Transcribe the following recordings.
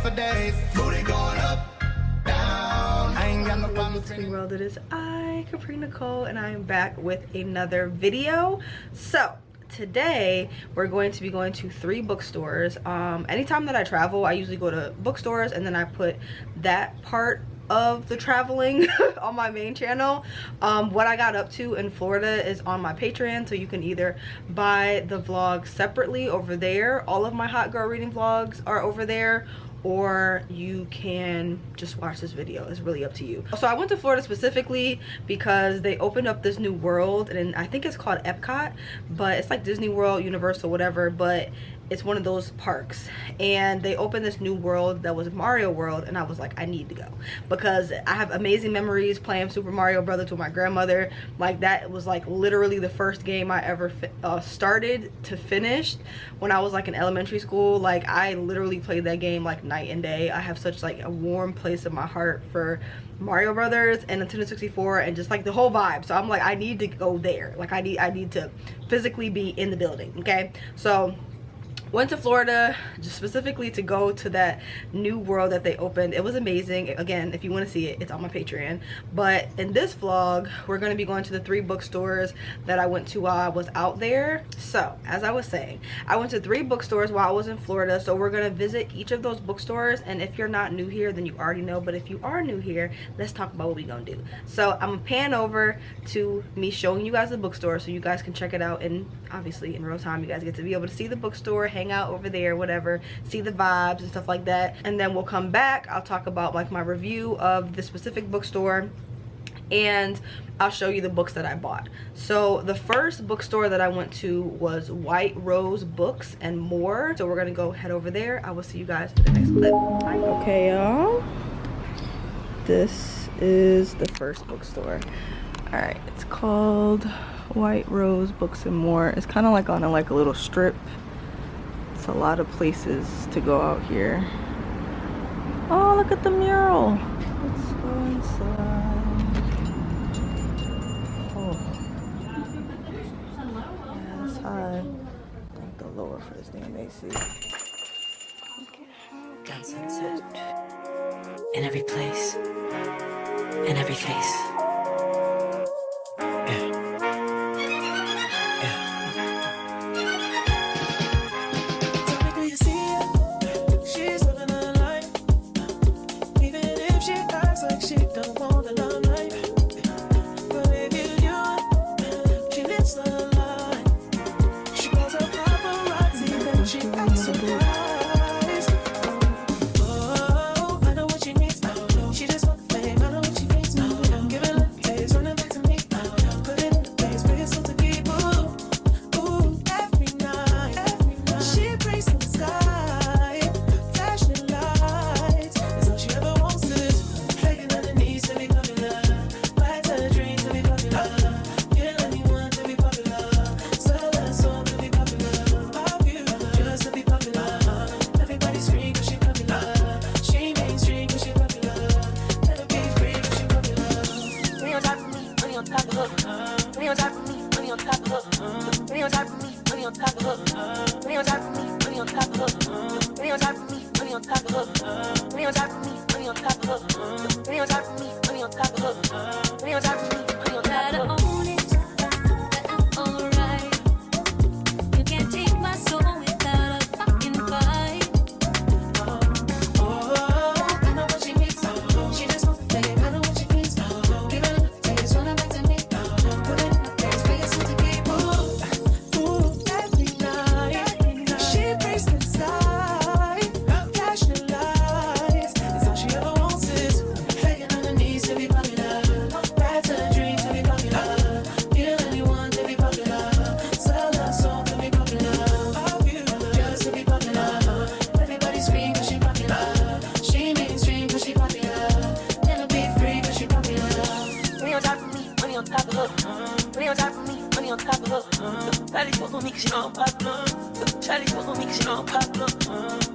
for days. Booty going up, down. I ain't got no problems. World, it is I, Capri Nicole, and I am back with another video. So today we're going to be going to 3 bookstores. Anytime that I travel, I usually go to bookstores and then I put that part of the traveling on my main channel. What I got up to in Florida is on my Patreon, so you can either buy the vlog separately over there. All of my hot girl reading vlogs are over there, or you can just watch this video. It's really up to you. So I went to Florida specifically because they opened up this new world, and I think it's called Epcot, but it's like Disney World, Universal, whatever, but it's one of those parks. And they opened this new world that was Mario World, and I was like, I need to go because I have amazing memories playing Super Mario Brothers with my grandmother. Like, that was like literally the first game I ever started to finish when I was like in elementary school. Like, I literally played that game like night and day. I have such like a warm place in my heart for Mario Brothers and Nintendo 64 and just like the whole vibe. So I'm like, I need to go there. Like, I need to physically be in the building. Okay, so went to Florida just specifically to go to that new world that they opened. It was amazing. Again, if you want to see it, it's on my Patreon. But in this vlog, we're going to be going to the 3 bookstores that I went to while I was out there. So as I was saying, I went to 3 bookstores while I was in Florida. So we're going to visit each of those bookstores. And if you're not new here, then you already know. But if you are new here, let's talk about what we're going to do. So I'm going to pan over to me showing you guys the bookstore so you guys can check it out. And obviously in real time, you guys get to be able to see the bookstore, hang out over there, whatever, see the vibes and stuff like that. And then we'll come back, I'll talk about like my review of the specific bookstore, and I'll show you the books that I bought. So the first bookstore that I went to was White Rose Books and More. So we're gonna go head over there. I will see you guys in the next clip. Bye. Okay, y'all, this is the first bookstore. All right, it's called White Rose Books and More. It's kind of like on a little strip. A lot of places to go out here. Oh, look at the mural. Let's go inside. Oh, yeah, it's high. I think the lower for this damn AC. Down sunset. In every place. In every face.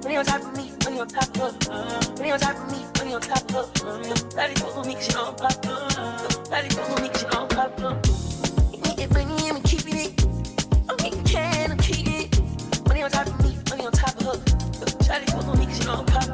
Money on top of me, money on top of money on top of me, money on top of daddy for me, she on pop daddy for me, she on pop. Get money, I'm keeping it. I'm getting can, I'm keeping it. Money on top of me, money on top of daddy for me, she on pop.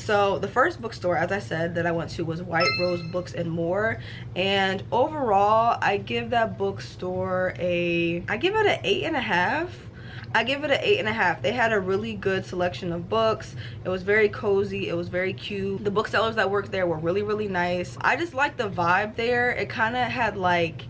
So the first bookstore, as I said, that I went to was White Rose Books and More, and overall I give that bookstore I give it an 8.5. I give it an 8.5. They had a really good selection of books. It was very cozy, it was very cute. The booksellers that worked there were really nice. I just liked the vibe there. It kind of had like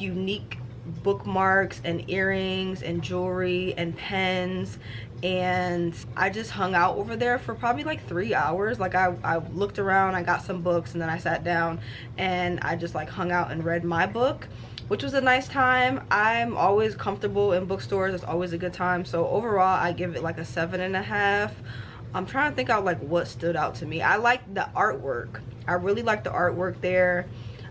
unique bookmarks and earrings and jewelry and pens, and I just hung out over there for probably like 3 hours. Like I looked around, I got some books, and then I sat down and I just like hung out and read my book, which was a nice time. I'm always comfortable in bookstores. It's always a good time. So overall I give it like a 7.5. I'm trying to think out like what stood out to me. I liked the artwork. I really liked the artwork there.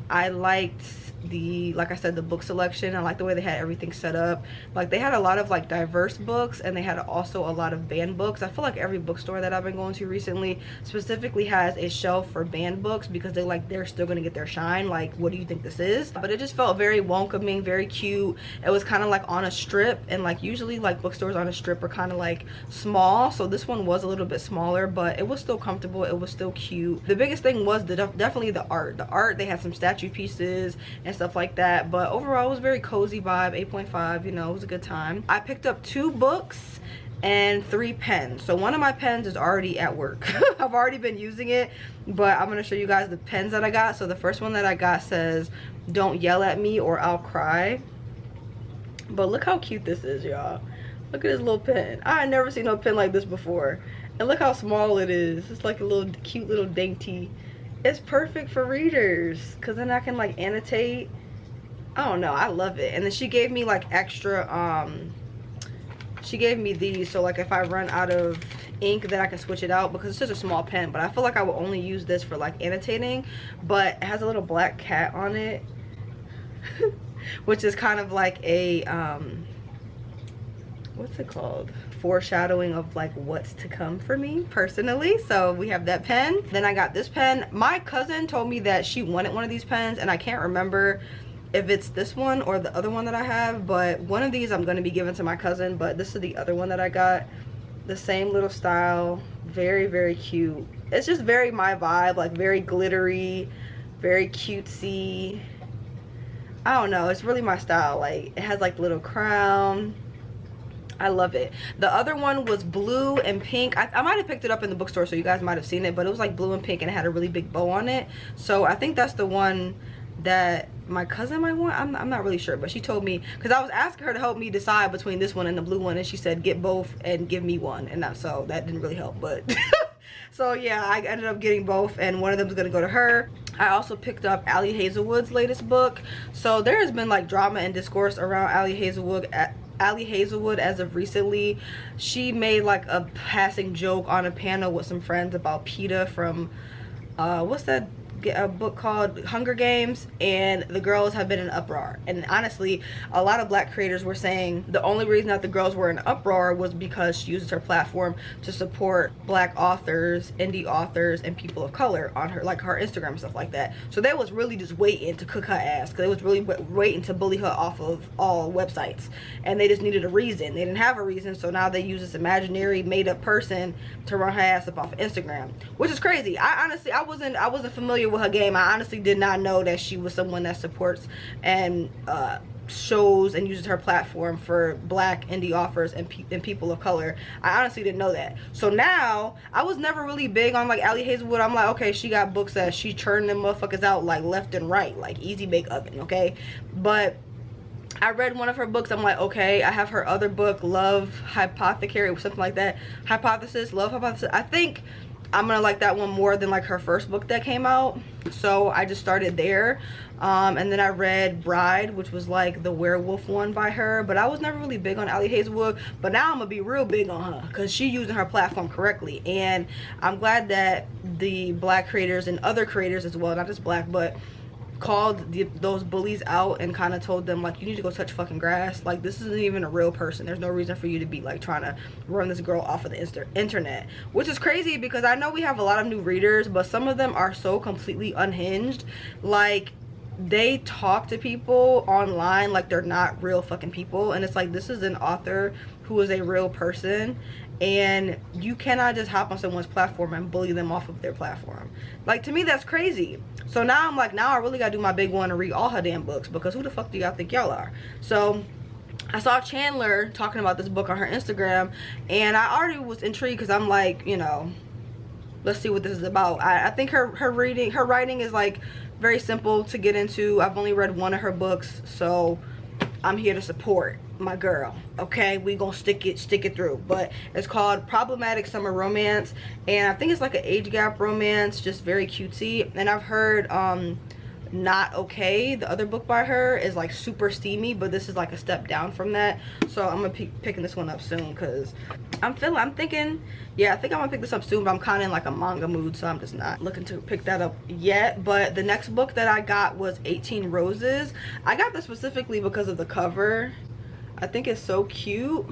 I liked like I said, the book selection. I like the way they had everything set up. Like they had a lot of like diverse books, and they had also a lot of banned books. I feel like every bookstore that I've been going to recently specifically has a shelf for banned books, because they're still gonna get their shine. Like, what do you think this is? But it just felt very welcoming, very cute. It was kind of like on a strip, and like usually like bookstores on a strip are kind of like small, so this one was a little bit smaller, but it was still comfortable, it was still cute. The biggest thing was definitely the art. They had some statue pieces and stuff like that, but overall it was very cozy vibe. 8.5, you know, it was a good time. I picked up 2 books and 3 pens. So one of my pens is already at work. I've already been using it, but I'm gonna show you guys the pens that I got. So the first one that I got says, "Don't yell at me or I'll cry." But look how cute this is, y'all. Look at this little pen. I had never seen no pen like this before, and look how small it is. It's like a little cute little dainty. It's perfect for readers, because then I can like annotate. I don't know, I love it. And then she gave me like extra she gave me these, so like if I run out of ink, then I can switch it out, because it's just a small pen. But I feel like I will only use this for like annotating. But it has a little black cat on it which is kind of like a what's it called, foreshadowing of like what's to come for me personally. So we have that pen. Then I got this pen. My cousin told me that she wanted one of these pens, and I can't remember if it's this one or the other one that I have, but one of these I'm going to be giving to my cousin. But this is the other one that I got. The same little style, very cute. It's just very my vibe, like very glittery, very cutesy. I don't know, it's really my style. Like it has like little crown. I love it. The other one was blue and pink. I might have picked it up in the bookstore, so you guys might have seen it, but it was like blue and pink, and it had a really big bow on it. So I think that's the one that my cousin might want. I'm not really sure, but she told me, because I was asking her to help me decide between this one and the blue one, and she said get both and give me one, and so that didn't really help, but so yeah, I ended up getting both, and one of them is gonna go to her. I also picked up Allie Hazelwood's latest book. So there has been like drama and discourse around Allie Hazelwood as of recently. She made like a passing joke on a panel with some friends about PETA from what's that book called, Hunger Games, and the girls have been in uproar. And honestly, a lot of black creators were saying the only reason that the girls were in uproar was because she uses her platform to support black authors, indie authors, and people of color on her, like her Instagram and stuff like that. So they was really just waiting to cook her ass, because they was really waiting to bully her off of all websites, and they just needed a reason. They didn't have a reason, so now they use this imaginary made-up person to run her ass up off of Instagram, which is crazy. I wasn't familiar with her game. I honestly did not know that she was someone that supports and shows and uses her platform for black indie authors and people of color. I honestly didn't know that. So now, I was never really big on like Allie Hazelwood. I'm like, okay, she got books that she churned them motherfuckers out like left and right, like easy bake oven, okay? But I read one of her books. I'm like, okay. I have her other book, Love Hypothecary, or something like that. Love Hypothesis. I think I'm gonna like that one more than like her first book that came out. So I just started there. And then I read Bride, which was like the werewolf one by her. But I was never really big on Allie Hazelwood. But now I'm gonna be real big on her, because she's using her platform correctly. And I'm glad that the black creators and other creators as well, not just black, but called those bullies out and kind of told them like, you need to go touch fucking grass. Like, this isn't even a real person. There's no reason for you to be like trying to run this girl off of the internet, which is crazy, because I know we have a lot of new readers, but some of them are so completely unhinged. Like, they talk to people online like they're not real fucking people, and it's like, this is an author who is a real person, and you cannot just hop on someone's platform and bully them off of their platform. Like, to me, that's crazy. So now I'm like, now I really gotta do my big one and read all her damn books, because who the fuck do y'all think y'all are? So I saw Chandler talking about this book on her Instagram, and I already was intrigued, because I'm like, you know, let's see what this is about. I think her writing is like very simple to get into. I've only read one of her books, so I'm here to support my girl. Okay, we gonna stick it through. But it's called Problematic Summer Romance, and I think it's like an age gap romance, just very cutesy. And I've heard Not Okay, the other book by her, is like super steamy, but this is like a step down from that. So I'm gonna be picking this one up soon, because I'm thinking, yeah, I think I'm gonna pick this up soon, but I'm kind of in like a manga mood, so I'm just not looking to pick that up yet. But the next book that I got was 18 Roses. I got this specifically because of the cover. I think it's so cute.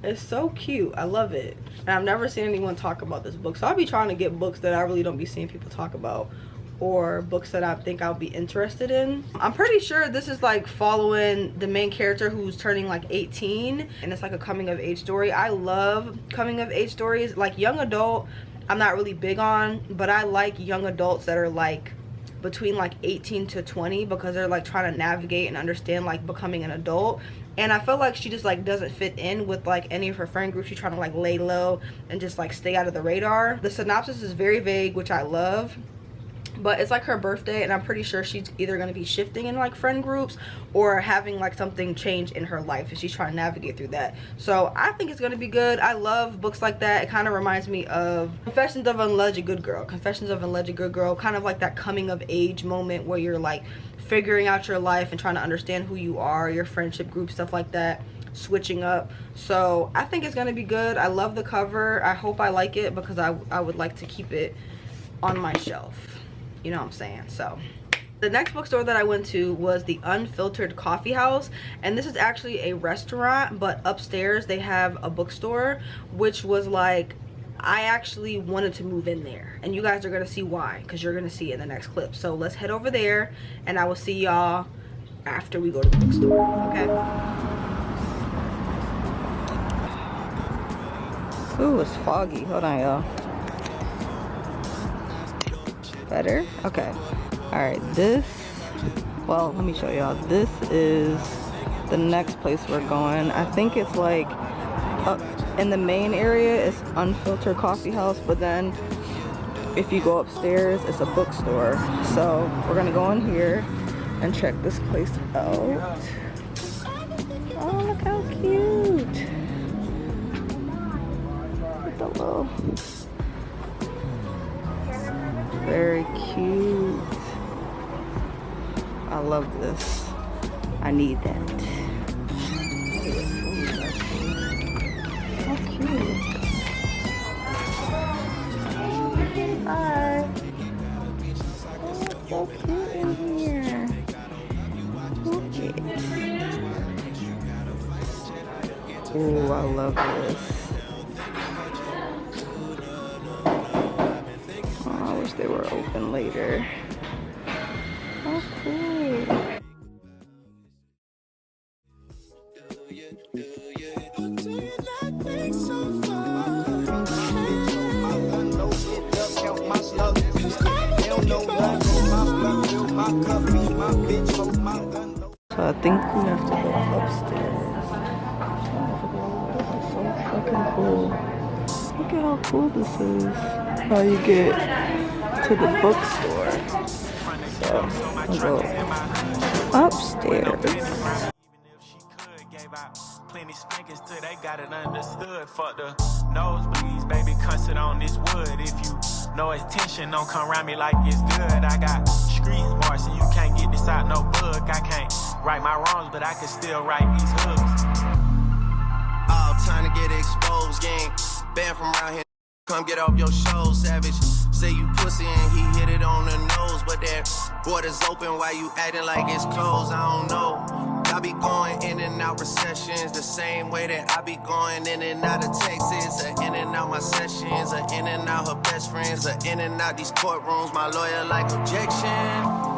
It's so cute. I love it. And I've never seen anyone talk about this book, so I'll be trying to get books that I really don't be seeing people talk about, or books that I think I'll be interested in. I'm pretty sure this is like following the main character who's turning like 18, and it's like a coming of age story. I love coming of age stories. Like young adult, I'm not really big on, but I like young adults that are like between like 18 to 20, because they're like trying to navigate and understand like becoming an adult. And I feel like she just like doesn't fit in with like any of her friend groups. She's trying to like lay low and just like stay out of the radar. The synopsis is very vague, which I love. But it's like her birthday, and I'm pretty sure she's either going to be shifting in like friend groups or having like something change in her life, and she's trying to navigate through that. So I think it's going to be good. I love books like that. It kind of reminds me of Confessions of an Alleged Good Girl. Confessions of an Alleged Good Girl, kind of like that coming of age moment where you're like figuring out your life and trying to understand who you are, your friendship group, stuff like that, switching up. So I think it's going to be good. I love the cover. I hope I like it, because I would like to keep it on my shelf. You know what I'm saying? So the next bookstore that I went to was the Unfiltered Coffee House, and this is actually a restaurant, but upstairs they have a bookstore, which was like, I actually wanted to move in there, and you guys are gonna see why, because you're gonna see it in the next clip. So let's head over there, and I will see y'all after we go to the bookstore. Okay. Ooh, it's foggy. Hold on, y'all. Better? Okay. All right, this, well, let me show y'all. This is the next place we're going. I think it's like up in the main area, it's Unfiltered Coffee House, but then if you go upstairs, it's a bookstore. So we're gonna go in here and check this place out. Oh, look how cute. With the little, very cute. I love this. I need that. How cute. Hi. Oh, so cute in here. Look it. Oh, I love this. They were open later. Oh, cool. So I think we have to go upstairs. This is so fucking cool. Look at how cool this is. How you get to the bookstore. So we'll go upstairs. Plenty spankings till they got it understood. Fuck the nosebleeds, baby, come sit on this wood. If you know it's tension, don't come around me like it's good. I got street smart, so you can't get this out no book. I can't right my wrongs, but I can still write these hooks. All time to get exposed, gang. Banned from around here. Come get off your show, savage. Say you pussy and he hit it on the nose, but that border's open while you acting like it's closed. I don't know. I be going in and out recessions the same way that I be going in and out of Texas, or in and out my sessions, or in and out her best friends, or in and out these courtrooms. My lawyer like objection.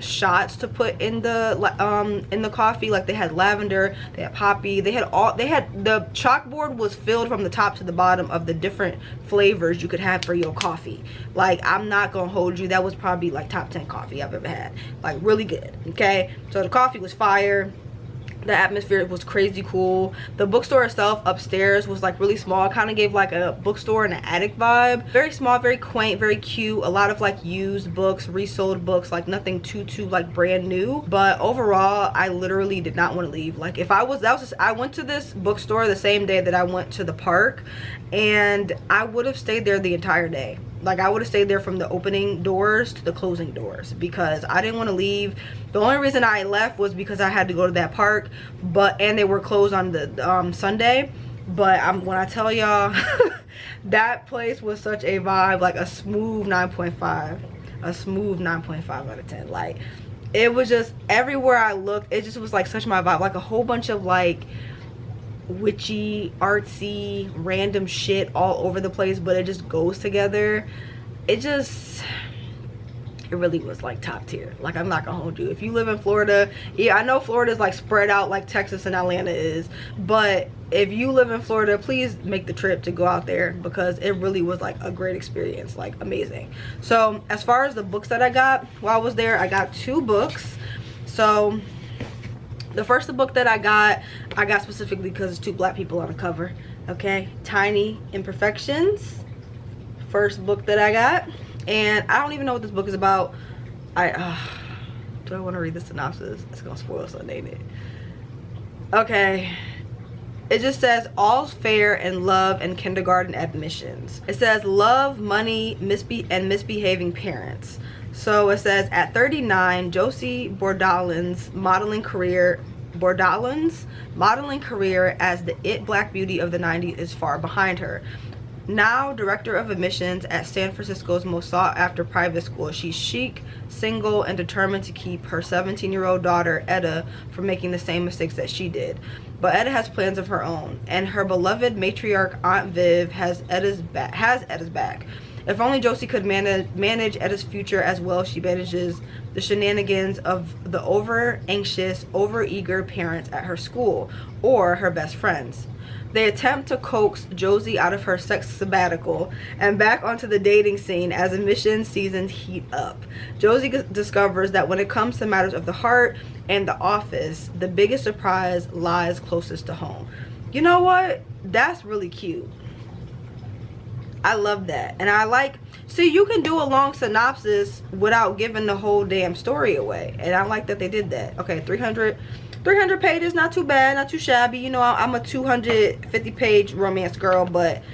shots to put in the coffee. Like they had lavender, they had poppy, the chalkboard was filled from the top to the bottom of the different flavors you could have for your coffee. Like, I'm not gonna hold you, that was probably like top 10 coffee I've ever had. Like, really good. Okay, so the coffee was fire. The atmosphere was crazy cool. The bookstore itself upstairs was like really small. It kind of gave like a bookstore in an attic vibe. Very small, very quaint, very cute. A lot of like used books, resold books, like nothing too like brand new. But overall, I literally did not want to leave. Like, if I went to this bookstore the same day that I went to the park, and I would have stayed there the entire day. Like, I would have stayed there from the opening doors to the closing doors because I didn't want to leave. The only reason I left was because I had to go to that park, and they were closed on the Sunday. But when I tell y'all, that place was such a vibe. Like, a smooth 9.5, a smooth 9.5 out of 10. Like, it was just, everywhere I looked, it just was like such my vibe. Like, a whole bunch of like witchy, artsy, random shit all over the place, but it just goes together. It really was like top tier. Like, I'm not gonna hold you. If you live in Florida, yeah, I know Florida's like spread out like Texas and Atlanta is, but if you live in Florida, please make the trip to go out there because it really was like a great experience, like amazing. So as far as the books that I got while I was there, I got 2 books. So the first book that I got specifically because it's 2 black people on the cover. Okay, Tiny Imperfections, first book that I got. And I don't even know what this book is about. Do I want to read the synopsis? It's gonna spoil something, ain't it? Okay, it just says all's fair in love and kindergarten admissions. It says love, money, and misbehaving parents. So it says at 39, Josie Bordalin's modeling career as the it black beauty of the 90s is far behind her. Now director of admissions at San Francisco's most sought after private school, she's chic, single, and determined to keep her 17-year-old daughter Etta from making the same mistakes that she did. But Etta has plans of her own, and her beloved matriarch Aunt Viv has Etta's back. If only Josie could manage Etta's future as well as she manages the shenanigans of the over-anxious, over-eager parents at her school or her best friends. They attempt to coax Josie out of her sex sabbatical and back onto the dating scene as admissions seasons heat up. Josie discovers that when it comes to matters of the heart and the office, the biggest surprise lies closest to home. You know what? That's really cute. I love that. And I like, see, you can do a long synopsis without giving the whole damn story away. And I like that they did that. Okay, 300 pages, not too bad, not too shabby. You know, I'm a 250-page romance girl, but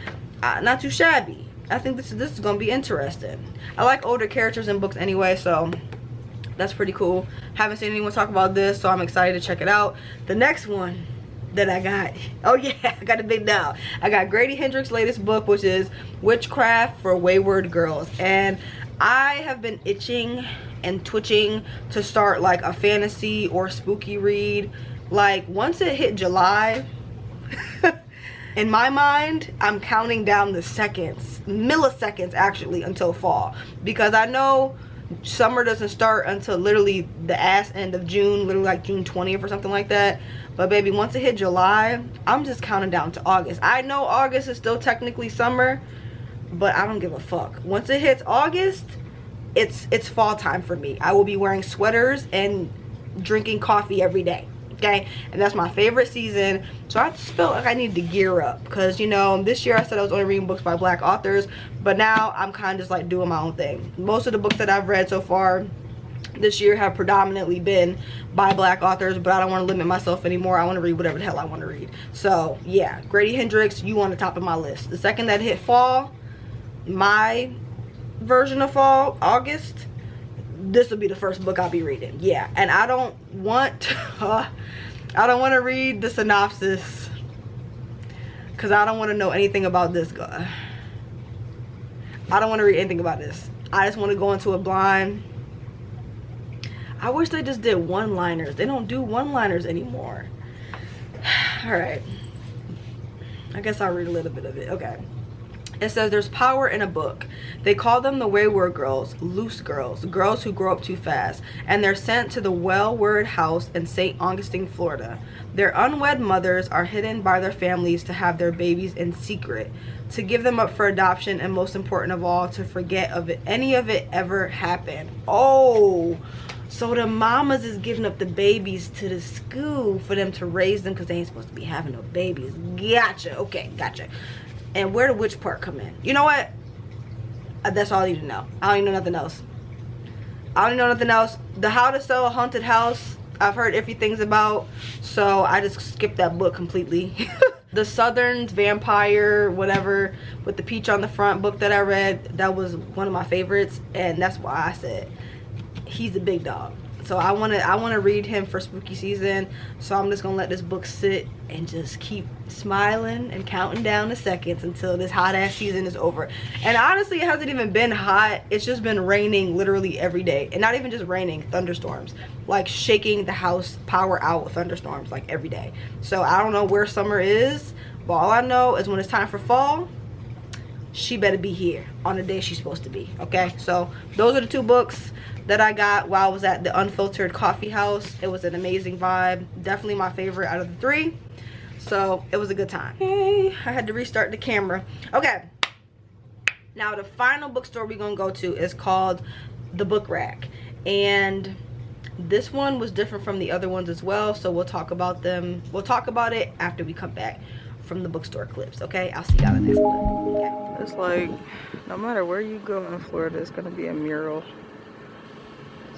not too shabby. I think this is gonna be interesting. I like older characters in books anyway, so that's pretty cool. Haven't seen anyone talk about this, so I'm excited to check it out. The next one that I got, oh yeah, I got a big now. I got Grady Hendrix's latest book, which is Witchcraft for Wayward Girls, and I have been itching and twitching to start like a fantasy or spooky read. Like, once it hit July, in my mind, I'm counting down the seconds, milliseconds actually, until fall, because I know summer doesn't start until literally the ass end of June, literally like June 20th or something like that. But baby, once it hit July, I'm just counting down to August. I know August is still technically summer, but I don't give a fuck. Once it hits August, it's fall time for me. I will be wearing sweaters and drinking coffee every day, okay? And that's my favorite season. So I just felt like I needed to gear up, because, you know, this year I said I was only reading books by black authors, but now I'm kind of just like doing my own thing. Most of the books that I've read so far this year have predominantly been by black authors, but I don't want to limit myself anymore. I want to read whatever the hell I want to read. So yeah, Grady Hendrix, you on the top of my list. The second that hit fall, my version of fall, August, this will be the first book I'll be reading. Yeah, and I don't want to read the synopsis because I don't want to know anything about this guy. I don't want to read anything about this. I just want to go into it blind. I wish they just did one-liners. They don't do one-liners anymore. All right, I guess I'll read a little bit of it. Okay. It says there's power in a book. They call them the wayward girls, loose girls, girls who grow up too fast, and they're sent to the well-word house in St. Augustine, Florida. Their unwed mothers are hidden by their families to have their babies in secret, to give them up for adoption, and most important of all, to forget of it, any of it ever happened. Oh, so the mamas is giving up the babies to the school for them to raise them because they ain't supposed to be having no babies. Gotcha. Okay, gotcha. And where the witch part come in? You know what? That's all I need to know. I don't even know nothing else. I don't know nothing else. The How to Sell a Haunted House, I've heard iffy things about, so I just skipped that book completely. The Southern Vampire, whatever, with the peach on the front book that I read, that was one of my favorites, and that's why I said he's a big dog. So I wanna read him for spooky season. So I'm just gonna let this book sit and just keep smiling and counting down the seconds until this hot ass season is over. And honestly, it hasn't even been hot. It's just been raining literally every day. And not even just raining, thunderstorms. Like shaking the house power out with thunderstorms like every day. So I don't know where summer is, but all I know is when it's time for fall, she better be here on the day she's supposed to be. Okay, so those are the 2 books that I got while I was at the Unfiltered Coffee House. It was an amazing vibe. Definitely my favorite out of the 3. So it was a good time. Okay, I had to restart the camera. Okay, now the final bookstore we're gonna go to is called The Book Rack. And this one was different from the other ones as well. So we'll talk about them. We'll talk about it after we come back from the bookstore clips. Okay, I'll see y'all in the next clip. Okay. It's like no matter where you go in Florida, it's gonna be a mural.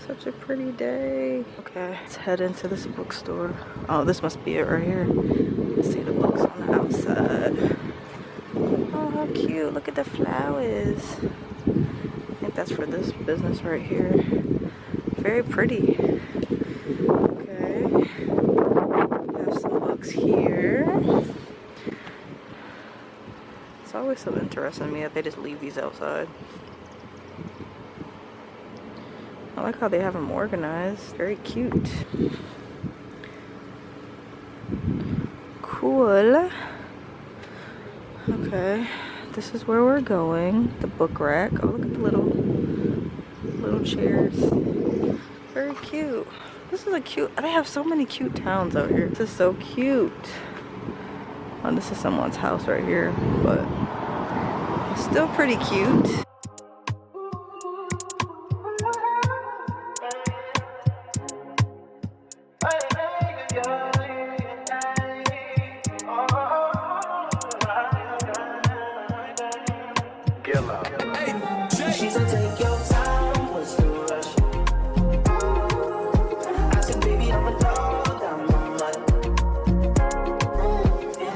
Such a pretty day. Okay, let's head into this bookstore. Oh, this must be it right here. Let's see the books on the outside. Oh, how cute. Look at the flowers. I think that's for this business right here. Very pretty. Okay. We have some books here. It's always so interesting to me that they just leave these outside. I like how they have them organized. Very cute. Cool. Okay, this is where we're going. The book rack. Oh, look at the little chairs. Very cute. This is a cute. They have so many cute towns out here. This is so cute. Oh, this is someone's house right here, but still pretty cute. She said, take your time, what's the rush? I said, baby, I'm a dog, I'm a mutt.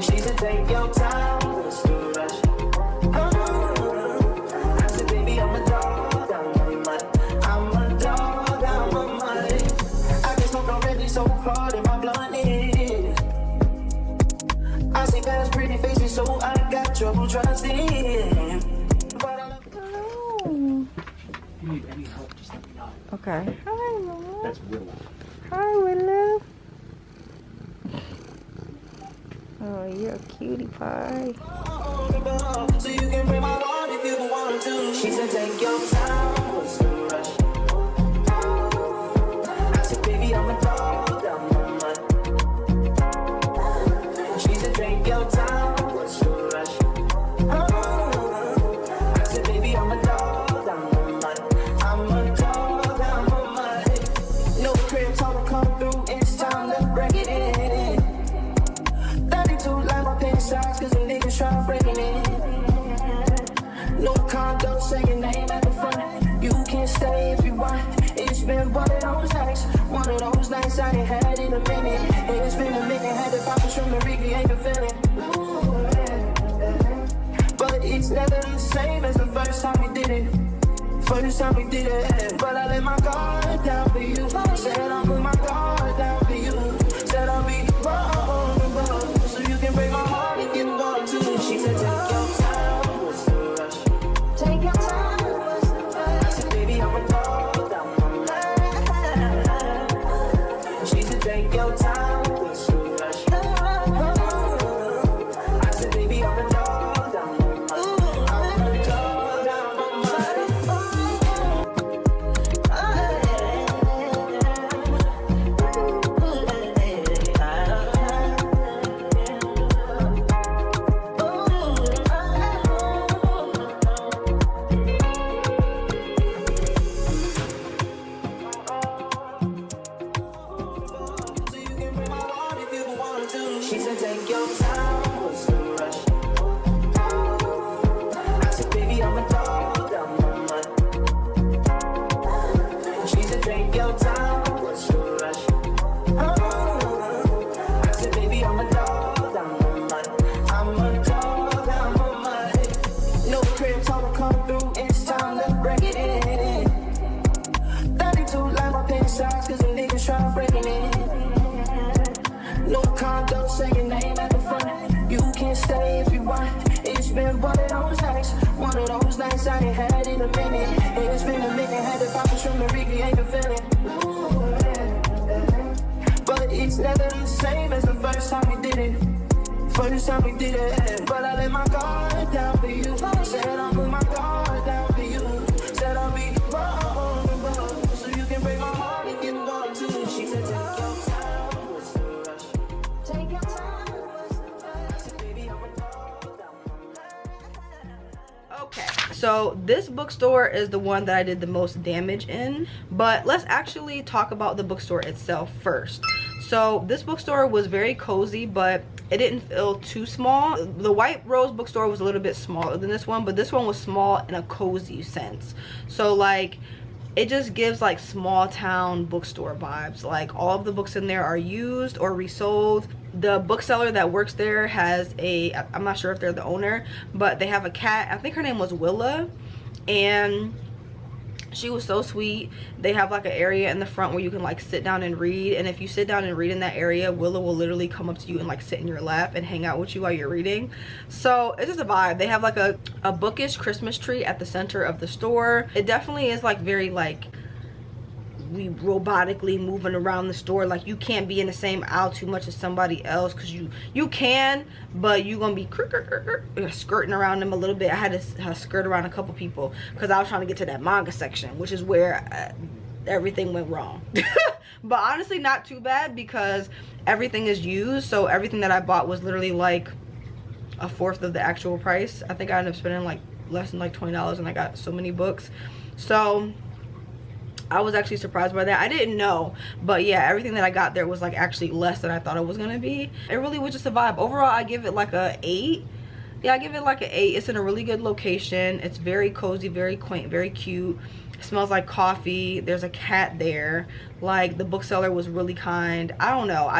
She said, take your time, what's the rush? I said, baby, I'm a dog, I'm a mutt. I'm a dog, I'm a mutt. I get smoked already so hard in my blunt is. I see past pretty faces, so I got trouble trusting. Any help, just let me know. Okay. Hi, Willow. That's Willow. Hi, Willow. Oh, you're a cutie pie. So you can bring my heart if you want to. She said, take your time, what's the rush? I said, baby, I'm a dog, I'm a mutt. She said, take your time, what's the rush? I said, baby, I'm a dog, I'm a mutt. I'm a dog, I'm a mutt. No crib talk come through, it's time to break it in. 32 like my pants size, cause the niggas try breaking it. No condo, say your name at the front. You can stay if you want. It's been one of those nights I ain't had in a minute. It's been a minute, had to pop a shroom and recreate the feeling. But it's never the same as the first time we did it. First time we did it, but I let my guard down for you. Said I'll put my guard down for you. Said I'll be wrong, so you can break my heart if you want to. She said, take your time, what's the rush? Take your time, what's the rush? I said, baby, I'm a dog, I'm a mutt. She said, take your time, what's the rush? I said, baby, I'm a dog, I'm a mutt. wanna come through, it's time to break it in. 32 like my pen size, cause the niggas try to break it in. No condo, say your name at the front. You can stay if you want. It's been one of those nights I ain't had in a minute. It's been a minute, had to pop a shroom and recreate the feeling. But it's never the same as the first time we did it. But I let my guard down for you. Said I'll put my guard down for you. Said I'll be wrong, so you can break my heart if you want to. She said take your time, what's the rush? Take your time, what's the rush? I said baby, I'm a dog. Okay, so this bookstore is the one that I did the most damage in, but let's actually talk about the bookstore itself first. So this bookstore was very cozy, but it didn't feel too small. The White Rose bookstore was a little bit smaller than this one, but this one was small in a cozy sense. So like, it just gives like small town bookstore vibes. Like all of the books in there are used or resold. The bookseller that works there has a, I'm not sure if they're the owner, but they have a cat. I think her name was Willa, and she was so sweet. They have like an area in the front where you can like sit down and read, and if you sit down and read in that area, Willa will literally come up to you and like sit in your lap and hang out with you while you're reading. So it's just a vibe. They have like a bookish Christmas tree at the center of the store. It definitely is like very like we robotically moving around the store. Like you can't be in the same aisle too much as somebody else, because you can, but you gonna be skirting around them a little bit. I had to skirt around a couple people because I was trying to get to that manga section, which is where everything went wrong. But honestly, not too bad because everything is used. So everything that I bought was literally like a fourth of the actual price. I think I ended up spending like less than like $20, and I got so many books. So I was actually surprised by that. I didn't know, but yeah, everything that I got there was like actually less than I thought it was gonna be. It really was just a vibe. Overall, I give it like a 8. Yeah, I give it like an 8. It's in a really good location. It's very cozy, very quaint, very cute. It smells like coffee. There's a cat there. Like the bookseller was really kind. I don't know,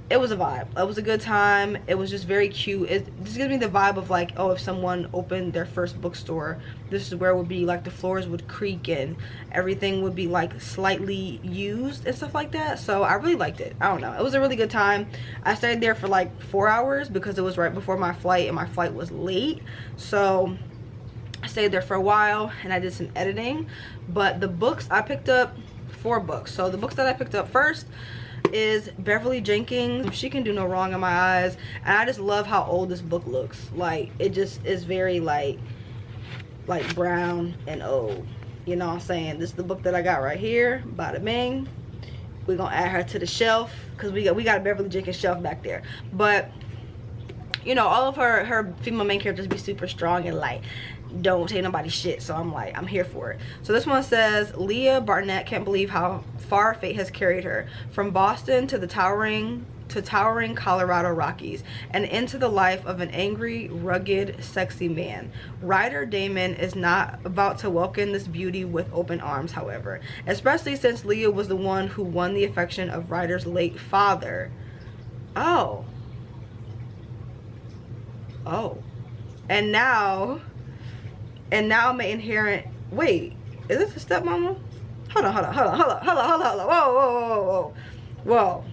it was a vibe. It was a good time. It was just very cute. It just gives me the vibe of like, oh, if someone opened their first bookstore, this is where it would be. Like the floors would creak and everything would be like slightly used and stuff like that. So I really liked it. I don't know, it was a really good time. I stayed there for like 4 hours because it was right before my flight and my flight was late. So I stayed there for a while and I did some editing. But the books, I picked up 4 books. So the books that I picked up first is Beverly Jenkins. She Can Do No Wrong in My Eyes, and I just love how old this book looks. Like it just is very like brown and old, you know what I'm saying. This is the book that I got right here. Bada bing. We're gonna add her to the shelf because we got a Beverly Jenkins shelf back there. But you know, all of her female main characters be super strong and like don't take nobody's shit. So I'm like, I'm here for it. So this one says, Leah Barnett can't believe how far fate has carried her, from Boston to the towering Colorado Rockies, and into the life of an angry, rugged, sexy man. Writer Damon is not about to welcome this beauty with open arms, however, especially since Leah was the one who won the affection of Ryder's late father. Oh, and now may inherit. Wait, is this a stepmama? Hold on. Whoa.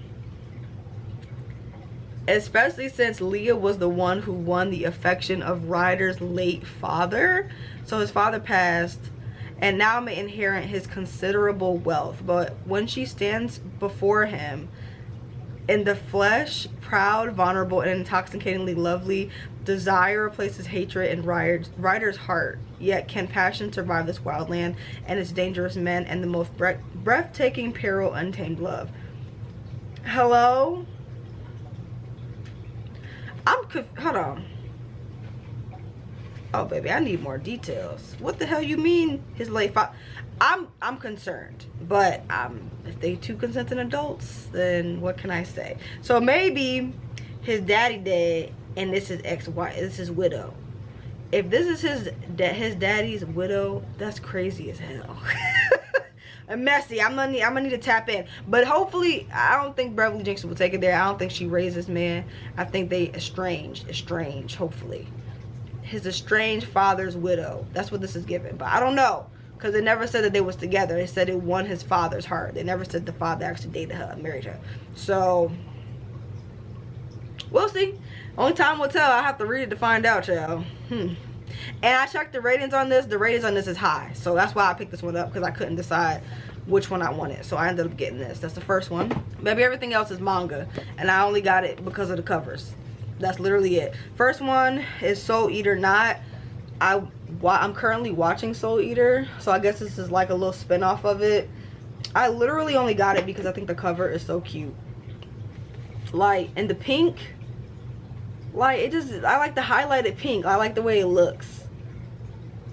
Especially since Leah was the one who won the affection of Ryder's late father. So his father passed, and now may inherit his considerable wealth. But when she stands before him in the flesh, proud, vulnerable, and intoxicatingly lovely, desire replaces hatred in Ryder's heart. Yet can passion survive this wild land and its dangerous men and the most breathtaking peril, untamed love? Hello? Hold on. Oh baby, I need more details. What the hell you mean his late father? I'm concerned, but if they 2 consenting adults, then what can I say? So maybe his daddy dead and this is ex-wife, this is widow. If this is his daddy's widow, that's crazy as hell. And messy. I'm gonna need to tap in. But hopefully, I don't think Beverly Jenkins will take it there. I don't think she raised this man. I think they estranged, hopefully. his estranged father's widow. That's what this is given, but I don't know, because it never said that they was together. It said it won his father's heart. They never said the father actually dated her, married her. So we'll see. Only time will tell. I have to read it to find out, y'all. And I checked the ratings on this. The ratings on this is high, so that's why I picked this one up, because I couldn't decide which one I wanted. So I ended up getting this. That's the first one. Maybe everything else is manga, and I only got it because of the covers. That's literally it. First one is Soul Eater Not. I'm currently watching Soul Eater, so I guess this is like a little spin-off of it. I literally only got it because I think the cover is so cute. Like, and the pink, like, it just, I like the highlighted pink. I like the way it looks.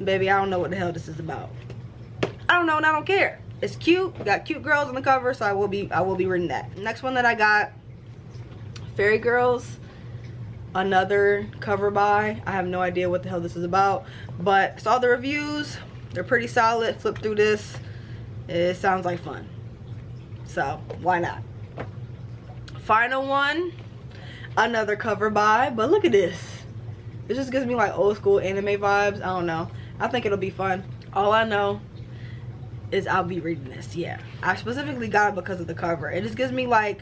Baby, I don't know what the hell this is about. I don't know, and I don't care. It's cute. We got cute girls on the cover, so I will be reading that. Next one that I got, Fairy Girls. Another cover buy. I have no idea what the hell this is about, but I saw the reviews. They're pretty solid. Flip through this. It sounds like fun, so why not? Final one, another cover buy, but look at this. It just gives me like old school anime vibes. I don't know. I think it'll be fun. All I know is I'll be reading this. Yeah, I specifically got it because of the cover. It just gives me like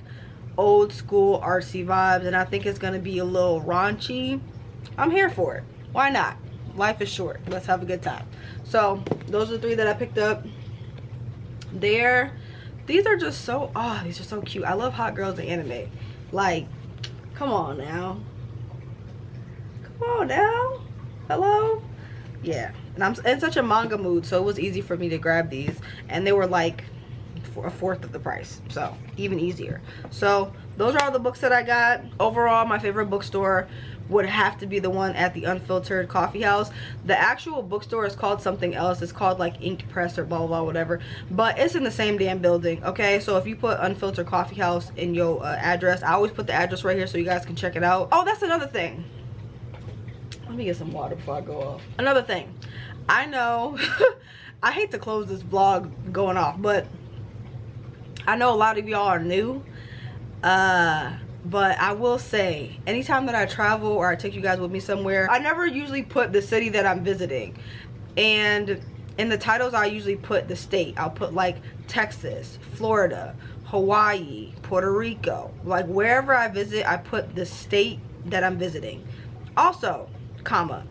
old school artsy vibes, and I think it's gonna be a little raunchy. I'm here for it. Why not? Life is short. Let's have a good time. So those are the 3 that I picked up there. These are just so, oh, these are so cute. I love hot girls in anime. Like, come on now. Come on now. Hello? Yeah, and I'm in such a manga mood, so it was easy for me to grab these, and they were like a fourth of the price, so even easier. So those are all the books that I got. Overall, my favorite bookstore would have to be the one at the Unfiltered Coffee House. The actual bookstore is called something else. It's called like Inked Press or blah blah blah, whatever, but it's in the same damn building. Okay, so if you put Unfiltered Coffee House in your address, I always put the address right here so you guys can check it out. Oh, that's another thing. Let me get some water before I go off. Another thing, I know I hate to close this vlog going off, but I know a lot of y'all are new, but I will say, anytime that I travel or I take you guys with me somewhere, I never usually put the city that I'm visiting, and in the titles I usually put the state. I'll put like Texas, Florida, Hawaii, Puerto Rico. Like wherever I visit, I put the state that I'm visiting. Also, comma,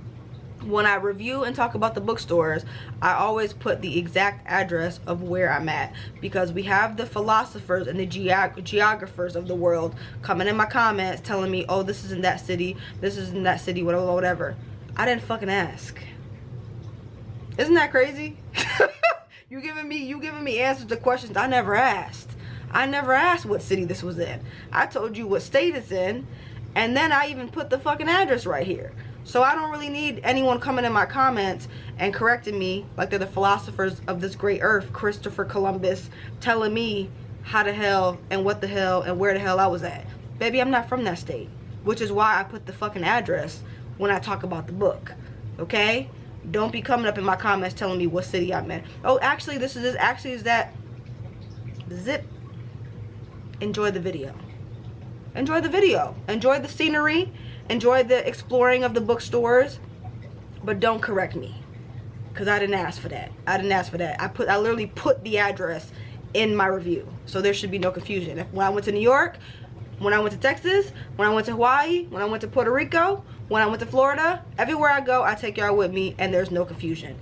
when I review and talk about the bookstores, I always put the exact address of where I'm at, because we have the philosophers and the geographers of the world coming in my comments telling me, oh, this is in that city, this is in that city, whatever, whatever. I didn't fucking ask. Isn't that crazy? you giving me answers to questions I never asked. I never asked what city this was in. I told you what state it's in, and then I even put the fucking address right here. So I don't really need anyone coming in my comments and correcting me like they're the philosophers of this great earth, Christopher Columbus, telling me how the hell and what the hell and where the hell I was at. Baby, I'm not from that state, which is why I put the fucking address when I talk about the book, okay? Don't be coming up in my comments telling me what city I'm in. Oh, actually, is that zip. Enjoy the video. Enjoy the video. Enjoy the scenery. Enjoy the exploring of the bookstores, but don't correct me, because I didn't ask for that. I didn't ask for that. I literally put the address in my review, so there should be no confusion. When I went to New York, when I went to Texas, when I went to Hawaii, when I went to Puerto Rico, when I went to Florida, everywhere I go, I take y'all with me, and there's no confusion.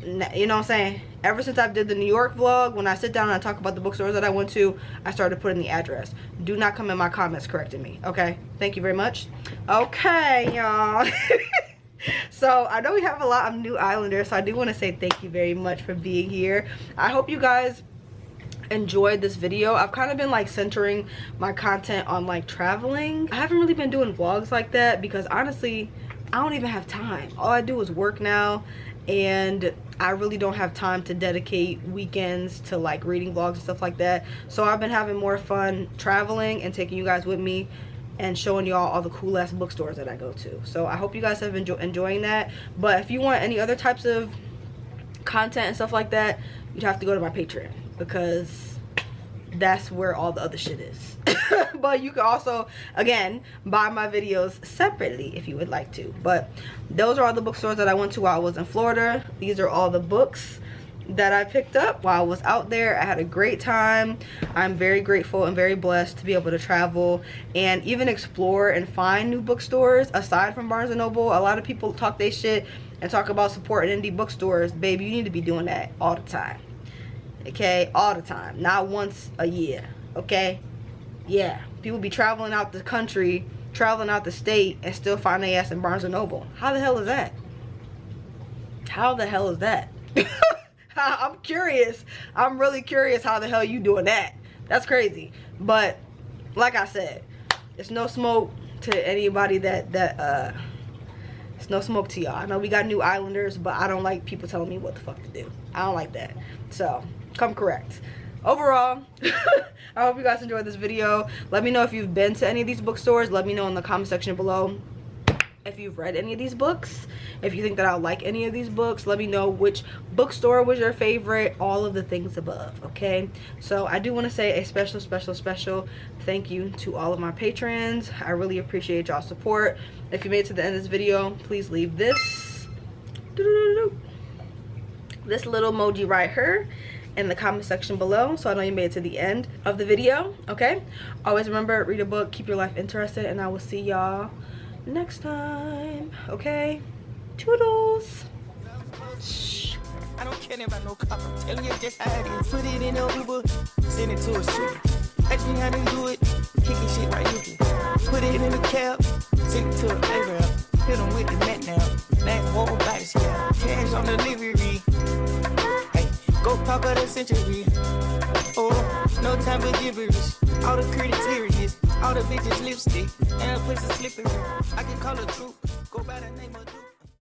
You know what I'm saying? Ever since I did the New York vlog, when I sit down and I talk about the bookstores that I went to, I started putting the address. Do not come in my comments correcting me, okay? Thank you very much. Okay, y'all. So I know we have a lot of new islanders, so I do want to say thank you very much for being here. I hope you guys enjoyed this video. I've kind of been like centering my content on like traveling. I haven't really been doing vlogs like that because honestly, I don't even have time. All I do is work now, and I really don't have time to dedicate weekends to like reading vlogs and stuff like that. So I've been having more fun traveling and taking you guys with me and showing y'all all the cool ass bookstores that I go to. So I hope you guys have been enjoying that. But if you want any other types of content and stuff like that, you'd have to go to my Patreon, because that's where all the other shit is. But you can also, again, buy my videos separately if you would like to. But those are all the bookstores that I went to while I was in Florida. These are all the books that I picked up while I was out there. I had a great time. I'm very grateful and very blessed to be able to travel and even explore and find new bookstores aside from Barnes & Noble. A lot of people talk they shit and talk about supporting indie bookstores. Baby, you need to be doing that all the time. Okay, all the time, not once a year. Okay, yeah, people be traveling out the country, traveling out the state, and still find their ass in Barnes & Noble. How the hell is that? How the hell is that? I'm curious. I'm really curious how the hell you doing that. That's crazy. But like I said, it's no smoke to anybody it's no smoke to y'all. I know we got new islanders, but I don't like people telling me what the fuck to do. I don't like that. So come correct. Overall, I hope you guys enjoyed this video. Let me know if you've been to any of these bookstores. Let me know in the comment section below if you've read any of these books. If you think that I'll like any of these books, let me know which bookstore was your favorite. All of the things above, okay? So I do want to say a special thank you to all of my patrons. I really appreciate y'all's support. If you made it to the end of this video, please leave this little emoji right here in the comment section below, so I know you made it to the end of the video. Okay, always remember, read a book, keep your life interested, and I will see y'all next time. Okay, toodles. I don't care about no cop. I'm telling you just how it is. Put it in a Uber, send it to a shooter. Ask me how to do it, kicking shit right you can. Put it in the cab, send it to a Arab. Hit them with the mat now. That whole body scale. Cash on delivery. Hey, go pop out the century. Oh, no time for gibberish. All the critics serious. All the bitches lipstick. And a place is slippery. I can call a troop. Go by the name of Duke.